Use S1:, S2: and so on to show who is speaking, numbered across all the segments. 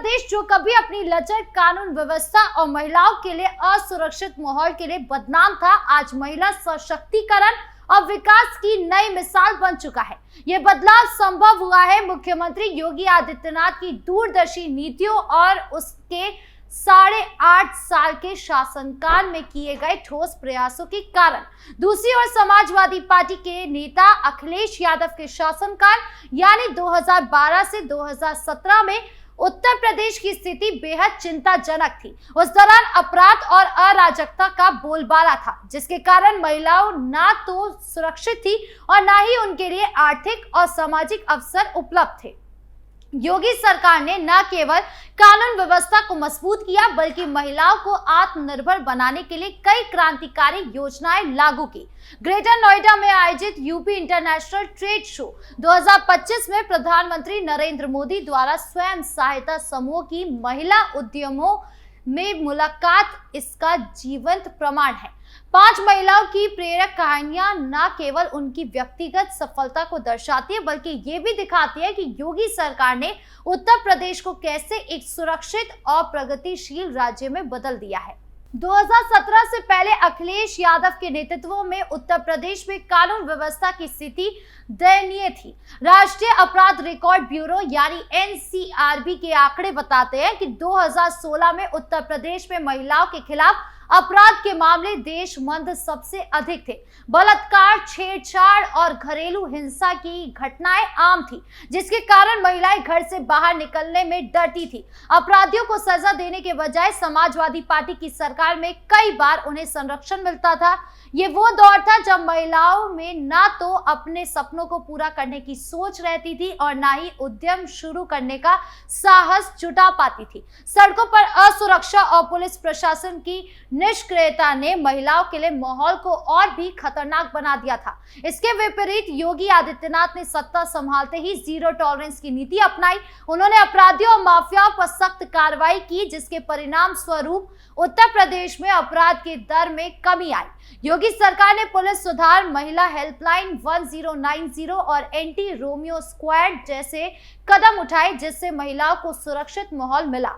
S1: प्रदेश जो कभी अपनी लचर कानून व्यवस्था और महिलाओं के लिए असुरक्षित माहौल के लिए बदनाम था, आज महिला सशक्तिकरण और विकास की नई मिसाल बन चुका है। ये बदलाव संभव हुआ है मुख्यमंत्री योगी आदित्यनाथ की दूरदर्शी नीतियों और उसके 8.5 साल के शासनकाल में किए गए ठोस प्रयासों के कारण। दूसरी ओर समाजवादी पार्टी के नेता अखिलेश यादव के शासनकाल यानी 2012 से 2017 में उत्तर प्रदेश की स्थिति बेहद चिंताजनक थी। उस दौरान अपराध और अराजकता का बोलबाला था, जिसके कारण महिलाओं ना तो सुरक्षित थी और ना ही उनके लिए आर्थिक और सामाजिक अवसर उपलब्ध थे। योगी सरकार ने न केवल कानून व्यवस्था को मजबूत किया, बल्कि महिलाओं को आत्मनिर्भर बनाने के लिए कई क्रांतिकारी योजनाएं लागू की। ग्रेटर नोएडा में आयोजित यूपी इंटरनेशनल ट्रेड शो 2025 में प्रधानमंत्री नरेंद्र मोदी द्वारा स्वयं सहायता समूह की महिला उद्यमों में मुलाकात इसका जीवंत प्रमाण है। 5 महिलाओं की प्रेरक कहानियां न केवल उनकी व्यक्तिगत सफलता को दर्शाती है, बल्कि ये भी दिखाती है कि योगी सरकार ने उत्तर प्रदेश को कैसे एक सुरक्षित और प्रगतिशील राज्य में बदल दिया है। 2017 से पहले अखिलेश यादव के नेतृत्व में उत्तर प्रदेश में कानून व्यवस्था की स्थिति दयनीय थी। राष्ट्रीय अपराध रिकॉर्ड ब्यूरो यानी NCRB के आंकड़े बताते हैं कि 2016 में उत्तर प्रदेश में महिलाओं के खिलाफ अपराध के मामले देश मंद सबसे अधिक थे। बलात्कार, छेड़छाड़ और घरेलू हिंसा की घटनाएं आम थी, जिसके कारण महिलाएं घर से बाहर निकलने में डरती थी। अपराधियों को सजा देने के बजाय समाजवादी पार्टी की सरकार में कई बार उन्हें संरक्षण मिलता था। ये वो दौर था जब महिलाओं में ना तो अपने सपनों को पूरा करने की सोच रहती थी और ना ही उद्यम शुरू करने का साहस जुटा पाती थी। सड़कों पर असुरक्षा और पुलिस प्रशासन की निष्क्रियता ने महिलाओं के लिए माहौल को और भी खतरनाक बना दिया था। इसके विपरीत योगी आदित्यनाथ ने सत्ता संभालते ही जीरो टॉलरेंस की नीति अपनाई। उन्होंने अपराधियों और माफियाओं पर सख्त कार्रवाई की, जिसके परिणाम स्वरूप उत्तर प्रदेश में अपराध के दर में कमी आई। योगी सरकार ने पुलिस सुधार, महिला हेल्पलाइन 1090 और एंटी रोमियो स्क्वाड जैसे कदम उठाए, जिससे महिलाओं को सुरक्षित माहौल मिला।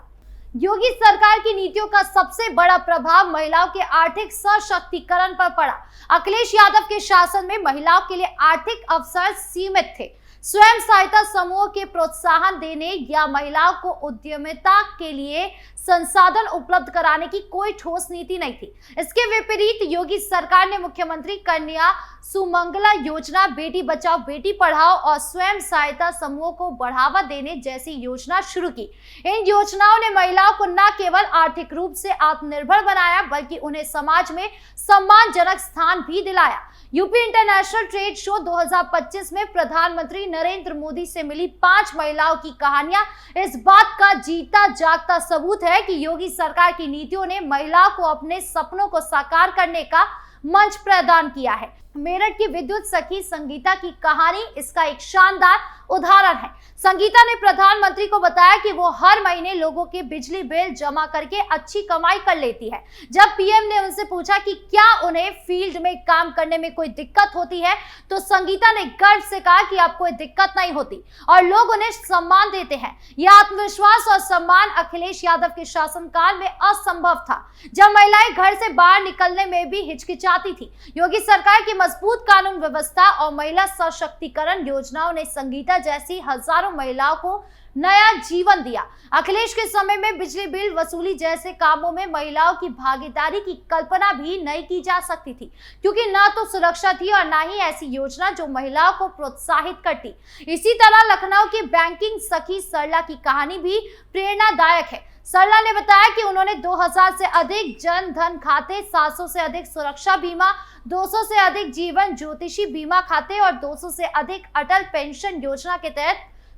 S1: योगी सरकार की नीतियों का सबसे बड़ा प्रभाव महिलाओं के आर्थिक सशक्तिकरण पर पड़ा। अखिलेश यादव के शासन में महिलाओं के लिए आर्थिक अवसर सीमित थे। स्वयं सहायता समूह के प्रोत्साहन देने या महिलाओं को उद्यमिता के लिए संसाधन उपलब्ध कराने की कोई ठोस नीति नहीं थी। इसके विपरीत योगी सरकार ने मुख्यमंत्री कन्या सुमंगला योजना, बेटी बचाओ बेटी पढ़ाओ और स्वयं सहायता समूह को बढ़ावा देने जैसी योजना शुरू की। इन योजनाओं ने महिलाओं को न केवल आर्थिक रूप से आत्मनिर्भर बनाया, बल्कि उन्हें समाज में सम्मानजनक स्थान भी दिलाया। यूपी इंटरनेशनल ट्रेड शो 2025 में प्रधानमंत्री नरेंद्र मोदी से मिली 5 महिलाओं की कहानियां इस बात का जीता जागता सबूत है कि योगी सरकार की नीतियों ने महिलाओं को अपने सपनों को साकार करने का मंच प्रदान किया है। मेरठ की विद्युत सखी संगीता की कहानी इसका एक शानदार उदाहरण है। संगीता ने प्रधानमंत्री को बताया कि वो हर महीने लोगों के बिजली बिल जमा करके अच्छी कमाई कर लेती है। जब पीएम ने उनसे पूछा कि क्या उन्हें फील्ड में काम करने में कोई दिक्कत होती है, तो संगीता ने गर्व से कहा कि अब कोई दिक्कत नहीं होती और लोग उन्हें सम्मान देते हैं। यह आत्मविश्वास और सम्मान अखिलेश यादव के शासनकाल में असंभव था, जब महिलाएं घर से बाहर निकलने में भी हिचकिचाती थी। योगी सरकार की मजबूत कानून व्यवस्था और महिला सशक्तिकरण योजनाओं ने संगीता जैसी हजारों महिलाओं को नया जीवन दिया। अखिलेश के समय में बिजली बिल वसूली जैसे कामों में महिलाओं की भागीदारी की कल्पना भी नहीं की जा सकती थी, क्योंकि ना तो सुरक्षा थी और ना ही ऐसी योजना जो महिलाओं को प्रोत्साहित करती। इसी तरह लखनऊ की बैंकिंग सखी सरला की कहानी भी प्रेरणादायक है। सरला ने बताया कि उन्होंने 2000 से अधिक जन धन खाते, 700 से अधिक सुरक्षा बीमा, 200 से अधिक जीवन ज्योतिषी बीमा खाते और 200 से अधिक अटल पेंशन योजना के तहत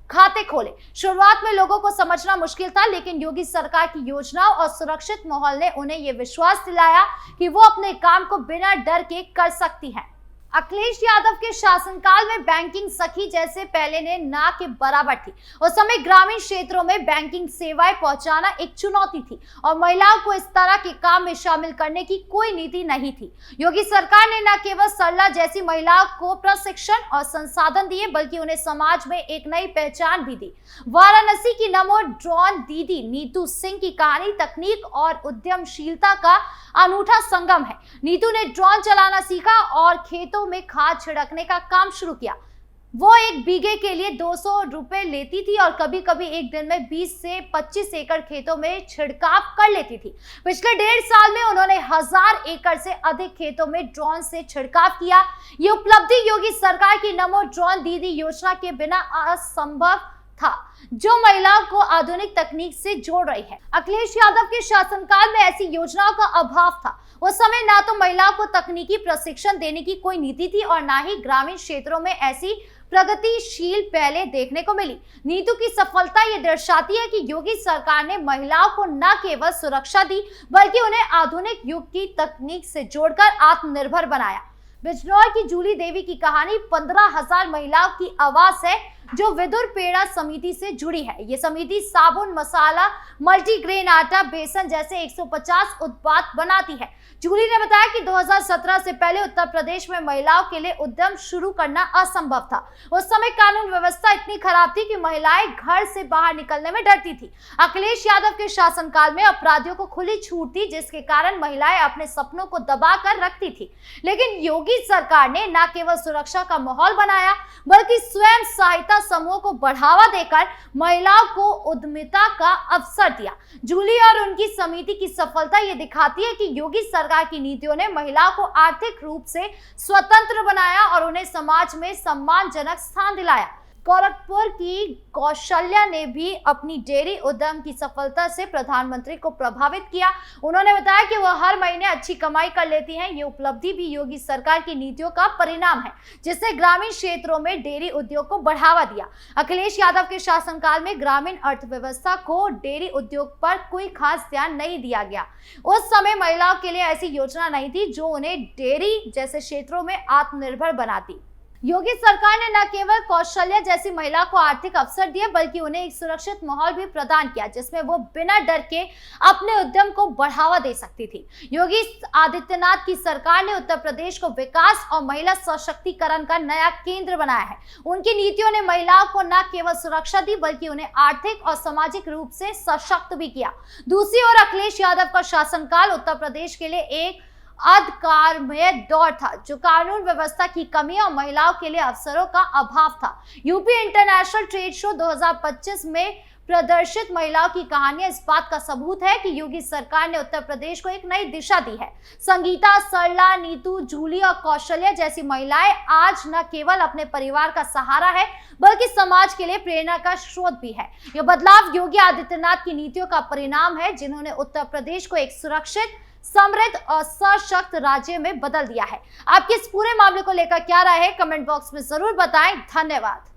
S1: खाते खोले। शुरुआत में लोगों को समझना मुश्किल था, लेकिन योगी सरकार की योजनाओं और सुरक्षित माहौल ने उन्हें यह विश्वास दिलाया कि वो अपने काम को बिना डर के कर सकती हैं। अखिलेश यादव के शासनकाल में बैंकिंग सखी जैसे पहले ने ना के बराबर थी। उस समय ग्रामीण क्षेत्रों में बैंकिंग सेवाएं पहुंचाना एक चुनौती थी और महिलाओं को इस तरह के काम में शामिल करने की कोई नीति नहीं थी। योगी सरकार ने न केवल सरला जैसी महिलाओं को प्रशिक्षण और संसाधन दिए बल्कि उन्हें समाज में एक नई पहचान भी दी। वाराणसी की नमो ड्रोन दीदी नीतू सिंह की कहानी तकनीक और उद्यमशीलता का अनूठा संगम है। नीतू ने ड्रोन चलाना सीखा और खेतों में खाद छिड़कने का काम शुरू किया। वो एक बीघे के लिए 200 रुपए लेती थी और कभी कभी एक दिन में 20 से 25 एकड़ खेतों में छिड़काव कर लेती थी। पिछले 1.5 साल में उन्होंने 1000 एकड़ से अधिक खेतों में ड्रोन से छिड़काव किया। ये उपलब्धि योगी सरकार की नमो ड्रोन दीदी योजना के बिना असंभव था, जो महिलाओं को आधुनिक तकनीक से जोड़ रही है। अखिलेश यादव के शासनकाल में ऐसी योजनाओं का अभाव था। उस समय ना तो महिलाओं को तकनीकी प्रशिक्षण देने की कोई नीति थी और ना ही ग्रामीण क्षेत्रों में ऐसी प्रगतिशील पहले देखने को मिली। नीतू की सफलता ये दर्शाती है कि योगी सरकार ने महिलाओं को न केवल सुरक्षा दी बल्कि उन्हें आधुनिक युग की तकनीक से जोड़कर आत्मनिर्भर बनाया। बिजनौर की जूली देवी की कहानी 15,000 महिलाओं की आवाज है जो विदुर पेड़ा समिति से जुड़ी है। ये समिति साबुन, मसाला, मल्टीग्रेन आटा, बेसन जैसे 150 उत्पाद बनाती है। जूली ने बताया कि 2017 से पहले उत्तर प्रदेश में महिलाओं के लिए उद्यम शुरू करना असंभव था। उस समय कानून व्यवस्था इतनी खराब थी कि महिलाएं घर से बाहर निकलने में डरती थी। अखिलेश यादव के शासनकाल में अपराधियों को खुली छूट थी, जिसके कारण महिलाएं अपने सपनों को दबा कर रखती थी। लेकिन योगी सरकार ने न केवल सुरक्षा का माहौल बनाया बल्कि स्वयं सहायता समूह को बढ़ावा देकर महिलाओं को उद्यमिता का अवसर दिया। जूली और उनकी समिति की सफलता ये दिखाती है कि योगी सरकार की नीतियों ने महिलाओं को आर्थिक रूप से स्वतंत्र बनाया और उन्हें समाज में सम्मानजनक स्थान दिलाया। गोरखपुर की कौशल्या ने भी अपनी डेयरी उद्यम की सफलता से प्रधानमंत्री को प्रभावित किया। उन्होंने बताया कि वह हर महीने अच्छी कमाई कर लेती हैं। ये उपलब्धि भी योगी सरकार की नीतियों का परिणाम है, जिससे ग्रामीण क्षेत्रों में डेयरी उद्योग को बढ़ावा दिया। अखिलेश यादव के शासनकाल में ग्रामीण अर्थव्यवस्था को डेयरी उद्योग पर कोई खास ध्यान नहीं दिया गया। उस समय महिलाओं के लिए ऐसी योजना नहीं थी जो उन्हें डेयरी जैसे क्षेत्रों में आत्मनिर्भर बनाती। योगी सरकार ने न केवल कौशल्या जैसी महिला को आर्थिक अवसर दिए बल्कि उन्हें एक सुरक्षित माहौल भी प्रदान किया, जिसमें वो बिना डर के अपने उद्यम को बढ़ावा दे सकती थी। योगी आदित्यनाथ की सरकार ने उत्तर प्रदेश को विकास और महिला सशक्तिकरण का नया केंद्र बनाया है। उनकी नीतियों ने महिलाओं को न केवल सुरक्षा दी बल्कि उन्हें आर्थिक और सामाजिक रूप से सशक्त भी किया। दूसरी ओर अखिलेश यादव का शासनकाल उत्तर प्रदेश के लिए एक अंधकारमय दौर था, जो कानून व्यवस्था की कमी और महिलाओं के लिए अवसरों का अभाव था। यूपी इंटरनेशनल ट्रेड शो 2025 में प्रदर्शित महिलाओं की कहानियां इस बात का सबूत है कि योगी सरकार ने उत्तर प्रदेश को एक नई दिशा दी है। संगीता, सरला, नीतू, जूली और कौशल्या जैसी महिलाएं आज न केवल अपने परिवार का सहारा है बल्कि समाज के लिए प्रेरणा का स्रोत भी है। यह बदलाव योगी आदित्यनाथ की नीतियों का परिणाम है, जिन्होंने उत्तर प्रदेश को एक सुरक्षित, समृद्ध और सशक्त राज्य में बदल दिया है। आपके इस पूरे मामले को लेकर क्या राय है, कमेंट बॉक्स में जरूर बताएं। धन्यवाद।